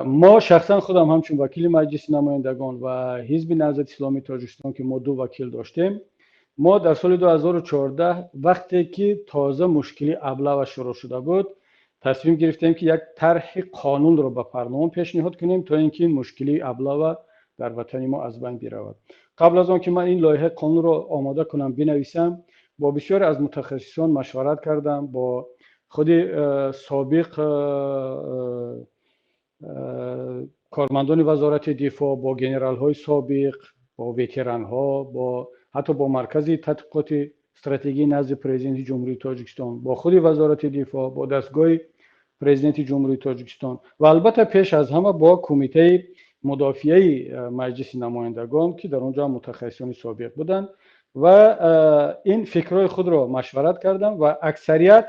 ما شخصا خودم همچون وکیل مجلس نمایندگان و حزب نهضت اسلامی تاجیکستان که ما دو وکیل داشتیم، ما در سال 2014 وقتی که تازه مشکلی ابله شروع شده بود، تصمیم گرفتیم که یک طرح قانون رو به پارلمان پیشنهاد کنیم تا اینکه این مشکلی ابله در وطن ما از بین برود. قبل از آن که من این لایحه قانون رو آماده کنم بنویسم، با بسیار از متخصصان مشورت کردم، با خود سابق کارمندان وزارت دفاع، با گنرال های سابق، با ویتران ها، با حتی با مرکز تحقیقات استراتژی نزد پرزیدنت جمهوری تاجیکستان، با خود وزارت دفاع، با دستگاه پرزیدنت جمهوری تاجیکستان و البته پیش از همه با کمیته مدافعه مجلس نمایندگان که در اونجا متخصصان سابق بودند و این فکرهای خود را مشورت کردم و اکثریت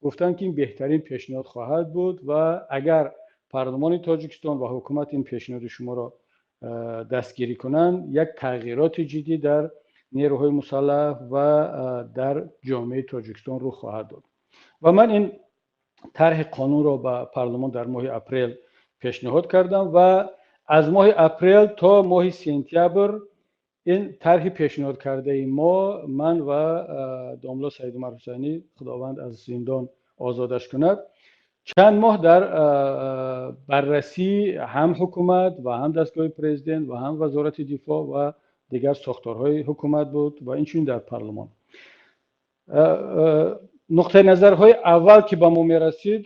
گفتن که این بهترین پیشنهاد خواهد بود و اگر پارلمان تاجیکستان و حکومت این پیشنهاد شما را دستگیری کنند، یک تغییرات جدی در نیروهای مسلح و در جامعه تاجیکستان رو خواهد داد. و من این طرح قانون را به پارلمان در ماه اپریل پیشنهاد کردم و از ماه اپریل تا ماه سپتامبر این طرح پیشنهاد کرده ما، من و داملا سید عمر حسینی خداوند از زندان آزادش کند، چند ماه در بررسی هم حکومت و هم دستگاه پرزیدنت و هم وزارت دفاع و دیگر ساختارهای حکومت بود و اینچنین در پارلمان. نقطه نظرهای اول که به ما میرسید،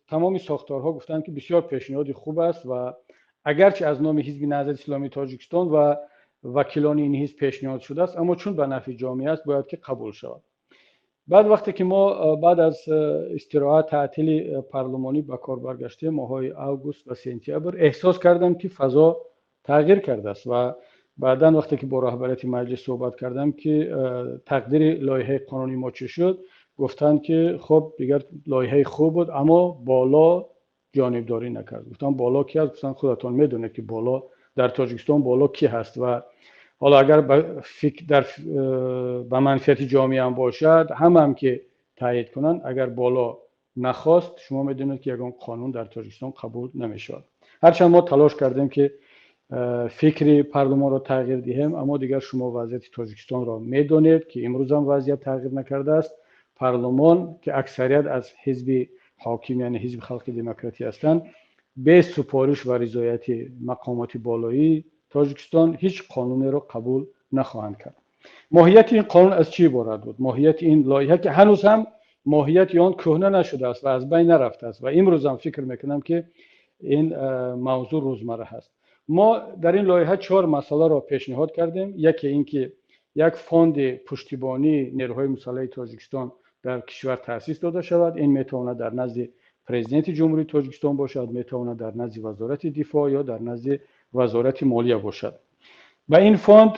تمام ساختارها گفتند که بسیار پیشنهاد خوب است و اگرچه از نام حزب نهضت اسلامی تاجیکستان و وکیلان این حزب پیشنهاد شده است، اما چون به نفع جامعه است باید که قبول شود. بعد وقتی که ما بعد از استراحت تعطیل پارلمانی به کار برگشتیم ماهای اوگوست و سپتامبر، احساس کردم که فضا تغییر کرده است و بعداً وقتی که با رهبریت مجلس صحبت کردم که تقدیر لایحه قانونی ما چه شد، گفتند که خب دیگر لایحه خوب بود اما بالا جانبداری نکرد. گفتم بالا کی است؟ گفتن خودتون میدونید که بالا در تاجیکستان بالا کی هست و حالا اگر به منفعت جامعه هم باشد هم که تایید کنن، اگر بالا نخواست شما میدونید که یگان قانون در تاجیکستان قبول نمیشود. هرچند ما تلاش کردیم که فکری پارلمان را تغییر دهیم، اما دیگر شما وضعیت تاجیکستان را میدونید که امروز هم وضعیت تغییر نکرده است. پارلمان که اکثریت از حزب حاکم یعنی حزب خلق دموکراتی هستند، به سفارش و رضایت مقامات بالایی تاجیکستان هیچ قانونی را قبول نخواهند کرد. ماهیت این قانون از چی عبارت بود؟ ماهیت این لایحه که هنوز هم ماهیت آن کهنه نشده است و از بین نرفته است و امروز هم فکر میکنم که این موضوع روزمره هست. ما در این لایحه 4 مسئله را پیشنهاد کردیم. یکی اینکه یک فوند پشتیبانی نیروهای مسلح تاجیکستان در کشور تأسیس داده شود. این میتواند در نزد پرزیدنت جمهوری تاجیکستان باشد، میتواند در نزد وزارت دفاع یا در نزد وزارت مالیه باشد. و این فوند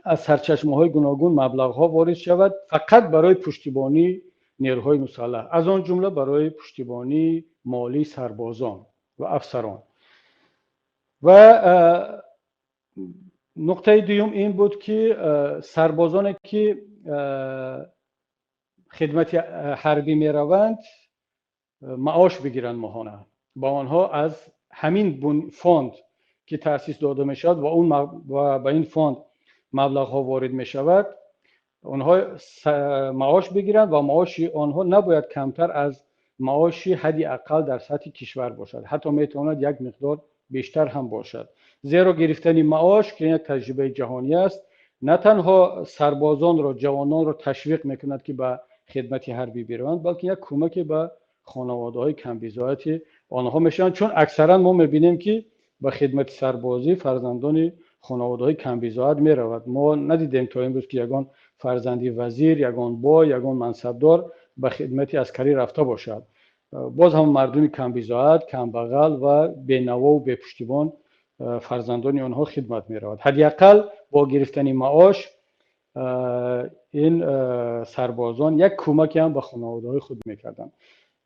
از سرچشمه‌های گوناگون مبلغ‌ها وارد شود فقط برای پشتیبانی نیروهای مسلح، از آن جمله برای پشتیبانی مالی سربازان و افسران. و نقطه دوم این بود که سربازانی که خدمت حربی میروند معاش بگیرند ماهانه، با آنها از همین فوند که تأسیس داده می شود و به این فوند مبلغ ها وارد می شود، آنها معاش بگیرند و معاش آنها نباید کمتر از معاش حد اقل در سطح کشور باشد، حتی می تواند یک مقدار بیشتر هم باشد. زیرا گرفتن معاش که یک تجربه جهانی است، نه تنها سربازان را، جوانان را تشویق میکند که به خدمت حربی بروند، بلکه یک کمک به خانواده‌های کم بضاعت آنها میشن، چون اکثرا ما میبینیم که به خدمت سربازی فرزندان خانواده‌های کم بضاعت میرود. ما ندیدیم تا امروز که یگان فرزندی وزیر، یگان با، یگان منصبدار به خدمت عسکری رفته باشد. باز هم مردم کم بضاعت، کم بغل و بینوا و بی پشتیبان فرزندان آنها خدمت میرود. حداقل با گرفتن معاش این سربازان یک کمک هم به خانواده‌های خود میکردند.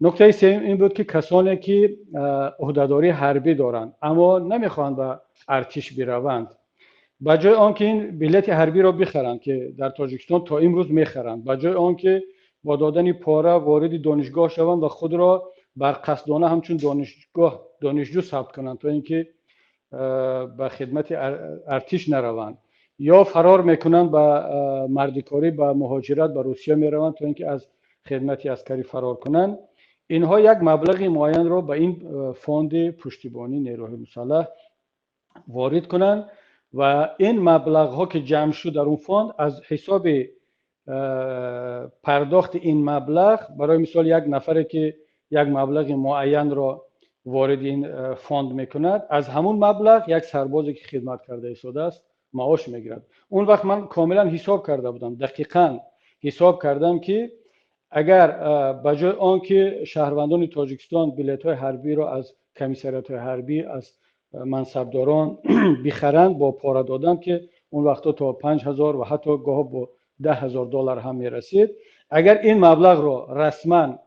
نکته سوم این بود که کسانی که عهدهداری حربی دارند اما نمیخواهند به ارتش بروند، به جای آنکه این بلیط حربی را بخرند که در تاجیکستان تا امروز میخرند، به جای آنکه با دادن پاره وارد دانشگاه شوند و خود را برقصدانه همچون دانشجو ثبت کنند تا اینکه به خدمت ارتش نروند، یا فرار میکنند به مردکاری، به مهاجرت به روسیه میروند تا اینکه از خدمت عسکری فرار کنند. اینها یک مبلغ معین را به این فاند پشتیبانی نیروهای مسلح وارد کنند و این مبلغ ها که جمع شد در اون فاند از حساب پرداخت این مبلغ، برای مثال یک نفر که یک مبلغ معین را وارد این فاند میکند، از همون مبلغ یک سربازی که خدمت کرده ایستاده است معاش میگیرد. اون وقت من کاملا حساب کرده بودم، دقیقاً حساب کردم که اگر به جای آنکه شهروندان تاجیکستان بلیط‌های حربی را از کمیسریات‌های حربی، از منصبداران بخرند با پاره دادن که اون وقتا تا 5000 و حتی گاه با 10,000 دلار هم میرسید، اگر این مبلغ را رسما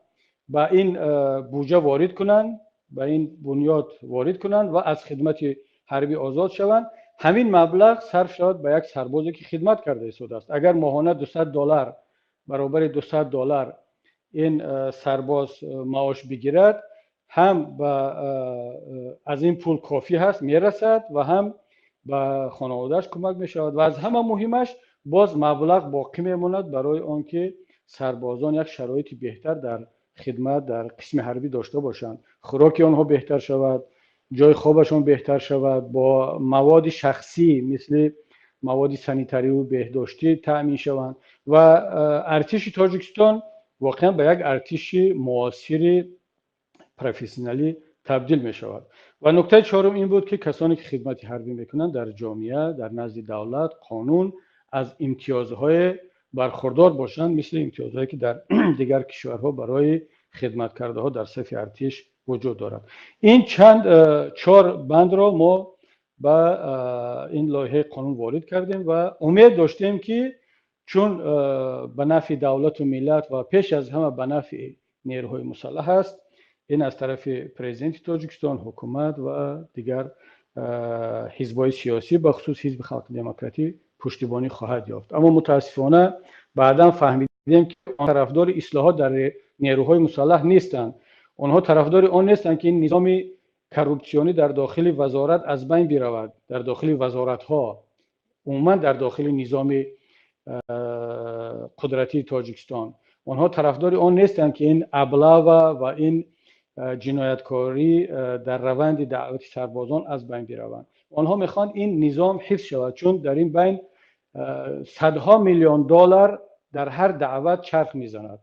به این بودجه وارد کنند، به این بنیاد وارد کنند و از خدمت حربی آزاد شوند، همین مبلغ صرف شود به یک سربازی که خدمت کرده ایستاده است. اگر ماهانه 200 دلار برابر 200 دلار این سرباز معاش بگیرد، هم از این پول کافی هست میرسد و هم به خانوادهش کمک می شود و از همه مهمش باز مبلغ باقی میماند برای آنکه سربازان یک شرایط بهتر در خدمت در قسم حربی داشته باشند، خوراک آنها بهتر شود، جای خوابشون بهتر شود، با مواد شخصی مثل مواد سانیتاری و بهداشتی تامین شوند و ارتش تاجیکستان واقعا به یک ارتش معاصر پروفسیونالی تبدیل می شود. و نکته چهارم این بود که کسانی که خدمت حربی میکنند در جامعه، در نزد دولت، قانون از امتیازهای برخوردار باشند، مثل امتیازهایی که در دیگر کشورها برای خدمت کرده ها در صف ارتش وجود دارد. این چهار بند را ما به این لایحه قانون وارد کردیم و امید داشتیم که چون به نفع دولت و ملت و پیش از همه به نفع نیروهای مسلح است، این از طرف پرزیدنت تاجیکستان، حکومت و دیگر حزب‌های سیاسی به خصوص حزب خلق دموکراتی پشتیبانی خواهد یافت. اما متاسفانه بعدا فهمیدیم که طرفدار اصلاحات در نیروهای مسلح نیستند. آنها طرفدار آن نیستند که این نظام کروپسیونی در داخل وزارت از بین برود، در داخل وزارت‌ها، عموما در داخل نظام قدرتی تاجیکستان. آنها طرفدار آن نیستند که این ابلاغ و این جنایتکاری در روند دعوت سربازان از بین بروند. آنها میخوان این نظام حفظ شود، چون در این بین صدها میلیون دلار در هر دعوت چرخ میزند.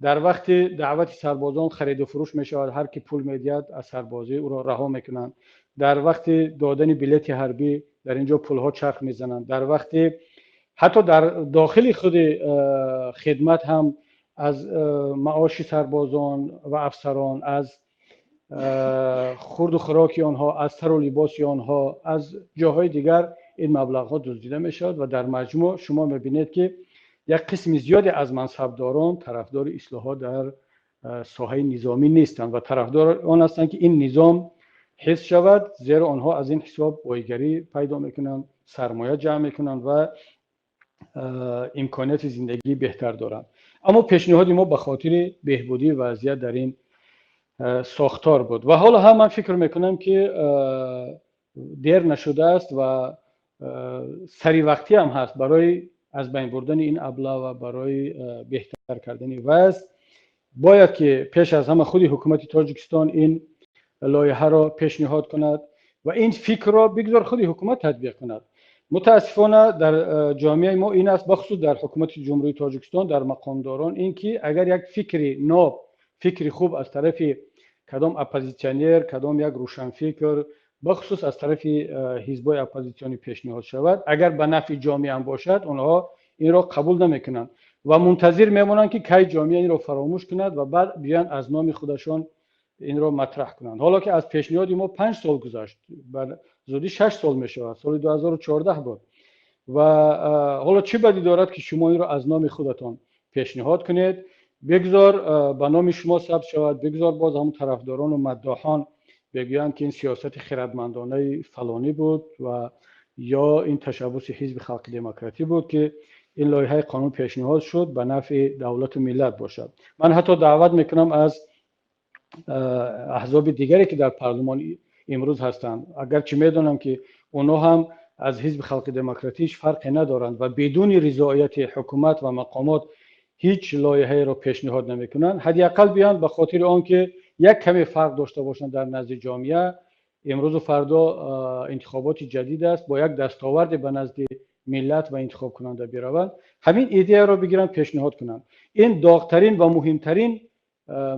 در وقت دعوت سربازان خرید و فروش میشود، هر کی پول میدهد از سربازی او را رها میکنند. در وقت دادن بلیط حربی در اینجا پولها چرخ میزنند. در وقت حتی در داخل خود خدمت هم از معاش سربازان و افسران، از خورد و خوراک آنها، از سر و لباس آنها، از جاهای دیگر این مبلغ ها دزدیده می شود و در مجموع شما میبینید که یک قسم زیادی از منصبداران طرفدار اصلاحات در ساحه نظامی نیستند و طرفدار آن هستند که این نظام حفظ شود، زیرا آنها از این حساب بایگری پیدا میکنند، سرمایه جمع میکنند و امکانات زندگی بهتر دارند. اما پیشنهاد ما به خاطر بهبودی وضعیت در این ساختار بود و حالا هم من فکر میکنم که دیر نشده است و سری وقتی هم هست برای از بین بردن این ابلاغ و برای بهتر کردن وضع. باید که پیش از همه خود حکومت تاجیکستان این لایحه را پیشنهاد کند و این فکر را بگذار خود حکومت تطبیق کند. متاسفانه در جامعه ما این است، بخصوص در حکومت جمهوری تاجیکستان، در مقامداران، این که اگر یک فکری ناب، فکری خوب از طرف کدام اپوزیسیونر، کدام یک روشنفکر، بخصوص از طرف حزب‌های اپوزیسیونی پیشنهاد شود، اگر به نفع جامعه هم باشد، آنها این را قبول نمیکنند و منتظر میمانند که کی جامعه این را فراموش کند و بعد بیان از نام خودشان این را مطرح کنند. حالا که از پیشنهاد ما 5 سال گذشت، بعد زودی 6 سال می شود، سال 2014 بود و حالا چه بدی دارد که شما این را از نام خودتان پیشنهاد کنید، بگذار به نام شما ثبت شود، بگذار باز همون طرفداران و مداحان بگویند که این سیاست خردمندانه فلانی بود و یا این تشبث حزب خلق دموکراتی بود که این لایحه قانون پیشنهاد شد به نفع دولت و ملت باشد. من حتی دعوت میکنم از احزاب دیگری که در پارلمان امروز هستند، اگرچه میدونم که اونها هم از حزب خلق دموکراتیش فرقی ندارند و بدون رضایت حکومت و مقامات هیچ لایحه‌ای را پیشنهاد نمیکنند، حداقل بیان به خاطر آنکه یک کمی فرق داشته باشند در نزد جامعه. امروز و فردا انتخابات جدید است، با یک دستاورد به نزد ملت و انتخاب کننده بروند، همین ایده را بگیرن پیشنهاد کنند. این داغترین و مهمترین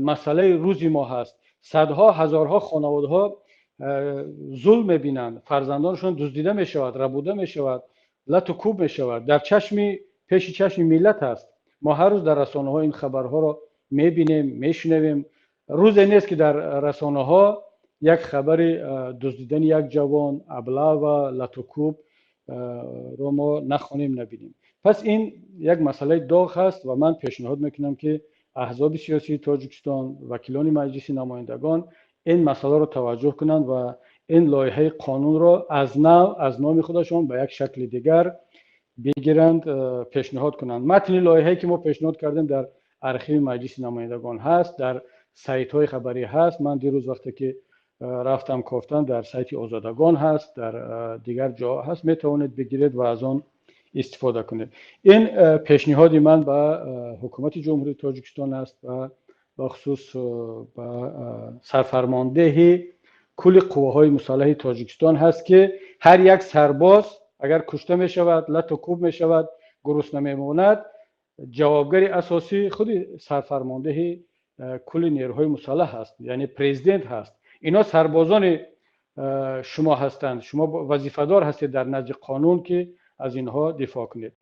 مسئله روز ما هست. صدها هزارها خانواده ها ظلم میبینند، فرزندانشون دزدیده میشود، ربوده میشود، لط و کوب میشود، در پیش چشم ملت است. ما هر روز در رسانه ها این خبرها را میبینیم، میشنویم. روزی نیست که در رسانه ها یک خبر دزدیدن یک جوان، ابله و لط و کوب رو ما نخوانیم، نبینیم. پس این یک مسئله داغ هست و من پیشنهاد میکنم که احزاب سیاسی تاجیکستان، وکیلان مجلس نمایندگان این مسئله رو توجه کنند و این لایحه قانون را از نام خودشان به یک شکل دیگر بگیرند، پیشنهاد کنند. متن لایحه‌ای که ما پیشنهاد کردیم در ارشیو مجلس نمایندگان هست، در سایت های خبری هست. من دیروز وقتی که رفتم گفتم در سایت آزادگان هست، در دیگر جا هست، میتوانید بگیرید و از آن استفاده کنید. این پیشنهادی من به حکومت جمهوری تاجیکستان است و به خصوص به سرفرمانده کل قواهای مسلح تاجیکستان هست که هر یک سرباز اگر کشته می شود، لط و کوب می شود، گرسنه میماند، جوابگری اساسی خود سرفرمانده کل نیروهای مسلح هست، یعنی پرزیدنت هست. اینا سربازان شما هستند، شما وظیفه‌دار هستید در نزد قانون که از اینها دفاع کنید.